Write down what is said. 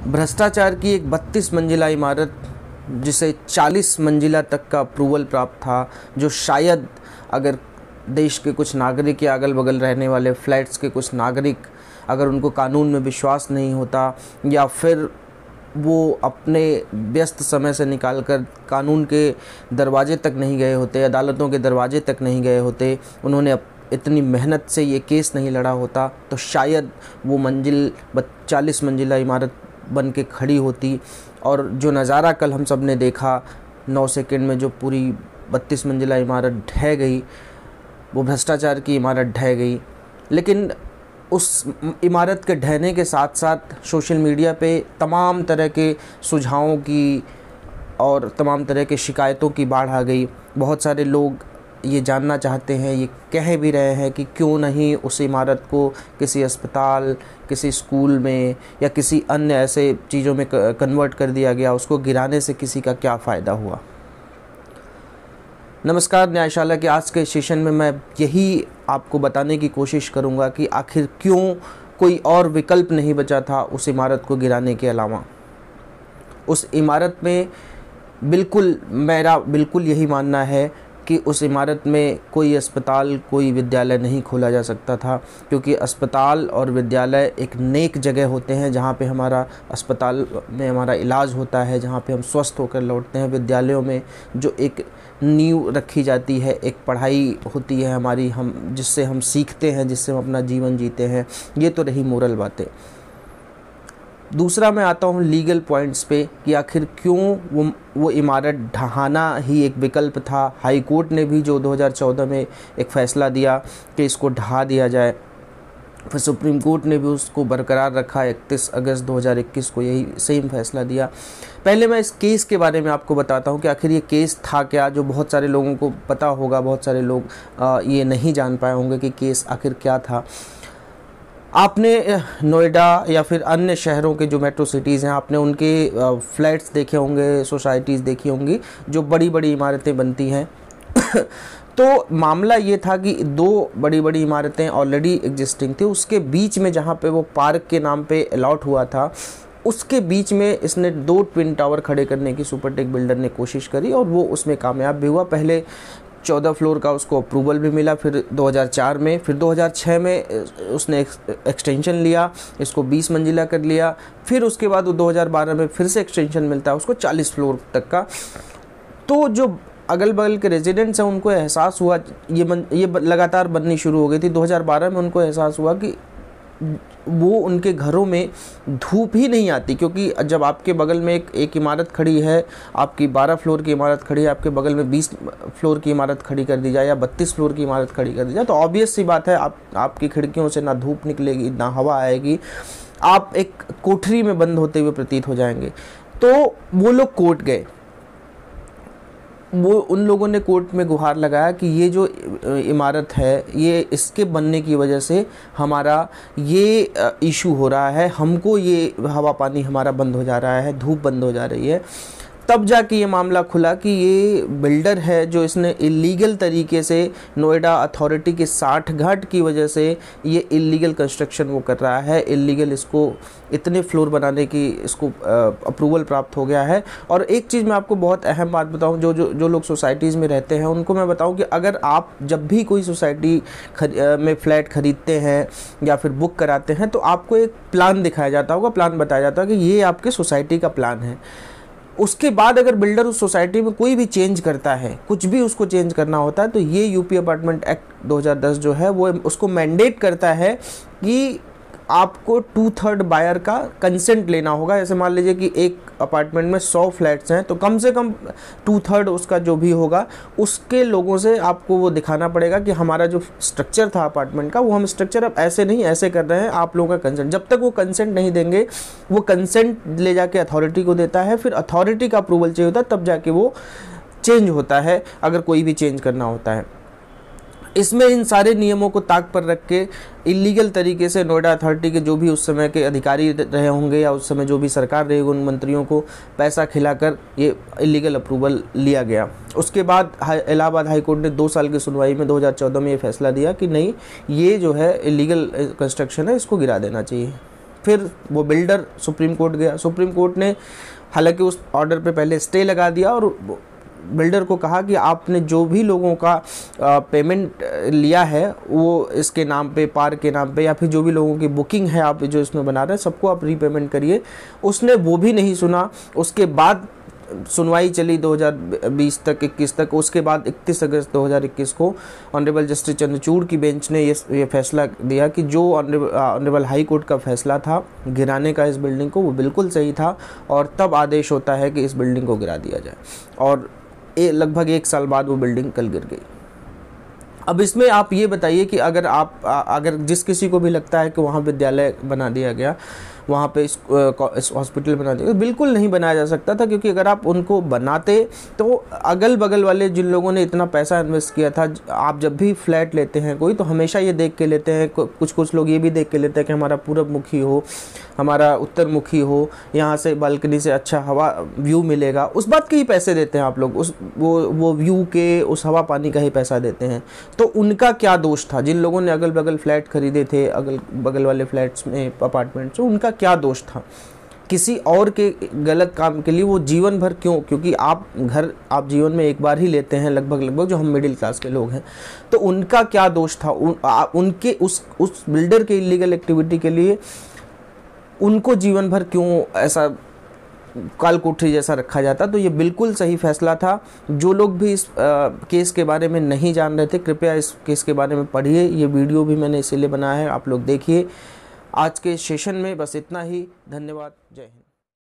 भ्रष्टाचार की एक 32 मंजिला इमारत जिसे 40 मंजिला तक का अप्रूवल प्राप्त था, जो शायद अगर देश के कुछ नागरिक या अगल बगल रहने वाले फ्लैट्स के कुछ नागरिक अगर उनको कानून में विश्वास नहीं होता या फिर वो अपने व्यस्त समय से निकालकर कानून के दरवाजे तक नहीं गए होते, अदालतों के दरवाजे तक नहीं गए होते, उन्होंने इतनी मेहनत से ये केस नहीं लड़ा होता, तो शायद वो 40 मंजिला इमारत बन के खड़ी होती। और जो नज़ारा कल हम सब ने देखा 9 सेकंड में, जो पूरी 32 मंजिला इमारत ढह गई, वो भ्रष्टाचार की इमारत ढह गई। लेकिन उस इमारत के ढहने के साथ साथ सोशल मीडिया पे तमाम तरह के सुझावों की और तमाम तरह के शिकायतों की बाढ़ आ गई। बहुत सारे लोग ये जानना चाहते हैं, ये कह भी रहे हैं कि क्यों नहीं उस इमारत को किसी अस्पताल, किसी स्कूल में या किसी अन्य ऐसे चीज़ों में कन्वर्ट कर दिया गया, उसको गिराने से किसी का क्या फ़ायदा हुआ। नमस्कार, न्यायशाला के आज के सेशन में मैं यही आपको बताने की कोशिश करूंगा कि आखिर क्यों कोई और विकल्प नहीं बचा था उस इमारत को गिराने के अलावा। उस इमारत में मेरा बिल्कुल यही मानना है कि उस इमारत में कोई अस्पताल, कोई विद्यालय नहीं खोला जा सकता था, क्योंकि अस्पताल और विद्यालय एक नेक जगह होते हैं जहाँ पे अस्पताल में हमारा इलाज होता है, जहाँ पे हम स्वस्थ होकर लौटते हैं। विद्यालयों में जो एक नींव रखी जाती है, एक पढ़ाई होती है हमारी, जिससे हम सीखते हैं, जिससे हम अपना जीवन जीते हैं। ये तो रही मोरल बातें। दूसरा मैं आता हूँ लीगल पॉइंट्स पे कि आखिर क्यों वो इमारत ढहाना ही एक विकल्प था। हाई कोर्ट ने भी जो 2014 में एक फ़ैसला दिया कि इसको ढहा दिया जाए, फिर सुप्रीम कोर्ट ने भी उसको बरकरार रखा। 31 अगस्त 2021 को यही सेम फैसला दिया। पहले मैं इस केस के बारे में आपको बताता हूँ कि आखिर ये केस था क्या, जो बहुत सारे लोगों को पता होगा, बहुत सारे लोग ये नहीं जान पाए होंगे कि केस आखिर क्या था। आपने नोएडा या फिर अन्य शहरों के जो मेट्रो सिटीज़ हैं, आपने उनके फ्लैट्स देखे होंगे, सोसाइटीज़ देखी होंगी, जो बड़ी बड़ी इमारतें बनती हैं। तो मामला ये था कि 2 बड़ी बड़ी इमारतें ऑलरेडी एग्जिस्टिंग थी, उसके बीच में जहाँ पे वो पार्क के नाम पे अलॉट हुआ था, उसके बीच में इसने 2 ट्विन टावर खड़े करने की सुपरटेक बिल्डर ने कोशिश करी और वो उसमें कामयाब भी हुआ। पहले 14 फ्लोर का उसको अप्रूवल भी मिला, फिर 2004 में, फिर 2006 में उसने एक्सटेंशन लिया, इसको 20 मंजिला कर लिया। फिर उसके बाद 2012 में फिर से एक्सटेंशन मिलता है उसको 40 फ्लोर तक का। तो जो अगल बगल के रेजिडेंट्स हैं उनको एहसास हुआ, ये लगातार बननी शुरू हो गई थी। 2012 में उनको एहसास हुआ कि वो उनके घरों में धूप ही नहीं आती, क्योंकि जब आपके बगल में एक इमारत खड़ी है, आपकी 12 फ्लोर की इमारत खड़ी है, आपके बगल में 20 फ्लोर की इमारत खड़ी कर दी जाए या 32 फ्लोर की इमारत खड़ी कर दी जाए, तो ऑब्वियस सी बात है आपकी खिड़कियों से ना धूप निकलेगी, ना हवा आएगी, आप एक कोठरी में बंद होते हुए प्रतीत हो जाएंगे। तो वो लोग कोर्ट गए, उन लोगों ने कोर्ट में गुहार लगाया कि ये जो इमारत है, ये इसके बनने की वजह से हमारा ये इशू हो रहा है, हमको ये हवा पानी हमारा बंद हो जा रहा है, धूप बंद हो जा रही है। तब जाके ये मामला खुला कि ये बिल्डर है जो इसने इलीगल तरीके से नोएडा अथॉरिटी के 60 घाट की वजह से ये इलीगल कंस्ट्रक्शन वो कर रहा है, इलीगल इसको इतने फ्लोर बनाने की इसको अप्रूवल प्राप्त हो गया है। और एक चीज़ मैं आपको बहुत अहम बात बताऊं, जो लोग सोसाइटीज़ में रहते हैं उनको मैं बताऊं कि अगर आप जब भी कोई सोसाइटी में फ्लैट खरीदते हैं या फिर बुक कराते हैं, तो आपको एक प्लान दिखाया जाता होगा, प्लान बताया जाता है कि ये आपके सोसाइटी का प्लान है। उसके बाद अगर बिल्डर उस सोसाइटी में कोई भी चेंज करता है, कुछ भी उसको चेंज करना होता है, तो ये यूपी अपार्टमेंट एक्ट 2010 जो है वो उसको मैंडेट करता है कि आपको 2/3 बायर का कंसेंट लेना होगा। जैसे मान लीजिए कि एक अपार्टमेंट में 100 फ्लैट्स हैं, तो कम से कम 2/3 उसका जो भी होगा उसके लोगों से आपको वो दिखाना पड़ेगा कि हमारा जो स्ट्रक्चर था अपार्टमेंट का, वो हम स्ट्रक्चर अब ऐसे नहीं ऐसे कर रहे हैं, आप लोगों का कंसेंट। जब तक वो कंसेंट नहीं देंगे, वो कंसेंट ले जाके अथॉरिटी को देता है, फिर अथॉरिटी का अप्रूवल चाहिए होता है, तब जाके वो चेंज होता है, अगर कोई भी चेंज करना होता है। इसमें इन सारे नियमों को ताक पर रख के इलीगल तरीके से नोएडा अथॉरिटी के जो भी उस समय के अधिकारी रहे होंगे या उस समय जो भी सरकार रहेगी, उन मंत्रियों को पैसा खिलाकर ये इलीगल अप्रूवल लिया गया। उसके बाद इलाहाबाद हाई कोर्ट ने 2 साल की सुनवाई में 2014 में ये फैसला दिया कि नहीं, ये जो है इलीगल कंस्ट्रक्शन है, इसको गिरा देना चाहिए। फिर वो बिल्डर सुप्रीम कोर्ट गया। सुप्रीम कोर्ट ने हालांकि उस ऑर्डर पे पहले स्टे लगा दिया और बिल्डर को कहा कि आपने जो भी लोगों का पेमेंट लिया है वो इसके नाम पे, पार्क के नाम पे, या फिर जो भी लोगों की बुकिंग है आप जो इसमें बना रहे हैं सबको आप रीपेमेंट करिए। उसने वो भी नहीं सुना। उसके बाद सुनवाई चली 2020 तक, 21 तक। उसके बाद 31 अगस्त 2021 को ऑनरेबल जस्टिस चंद्रचूड़ की बेंच ने ये फैसला दिया कि जो ऑनरेबल हाई कोर्ट का फैसला था गिराने का इस बिल्डिंग को, वो बिल्कुल सही था। और तब आदेश होता है कि इस बिल्डिंग को गिरा दिया जाए। और लगभग 1 साल बाद वो बिल्डिंग कल गिर गई। अब इसमें आप ये बताइए कि अगर जिस किसी को भी लगता है कि वहाँ विद्यालय बना दिया गया, वहाँ पे इस हॉस्पिटल बना दिया, बिल्कुल नहीं बनाया जा सकता था। क्योंकि अगर आप उनको बनाते तो अगल बगल वाले जिन लोगों ने इतना पैसा इन्वेस्ट किया था, आप जब भी फ्लैट लेते हैं कोई तो हमेशा ये देख के लेते हैं, कुछ लोग ये भी देख के लेते हैं कि हमारा पूरब मुखी हो, हमारा उत्तर मुखी हो, यहाँ से बालकनी से अच्छा हवा व्यू मिलेगा, उस बात के ही पैसे देते हैं आप लोग। वो व्यू के, उस हवा पानी का ही पैसा देते हैं। तो उनका क्या दोष था? जिन लोगों ने अगल बगल फ्लैट खरीदे थे, अगल बगल वाले फ्लैट्स में, अपार्टमेंट्स में, उनका क्या दोष था? किसी और के गलत काम के लिए वो जीवन भर क्यों? क्योंकि आप जीवन में एक बार ही लेते हैं लगभग जो हम मिडिल क्लास के लोग हैं, तो उनका क्या दोष था? उनके उस बिल्डर के इलीगल एक्टिविटी के लिए उनको जीवन भर क्यों ऐसा काल कोठरी जैसा रखा जाता? तो ये बिल्कुल सही फैसला था। जो लोग भी इस केस के बारे में नहीं जान रहे थे, कृपया इस केस के बारे में पढ़िए। ये वीडियो भी मैंने इसीलिए बनाया है, आप लोग देखिए। आज के सेशन में बस इतना ही। धन्यवाद। जय हिंद।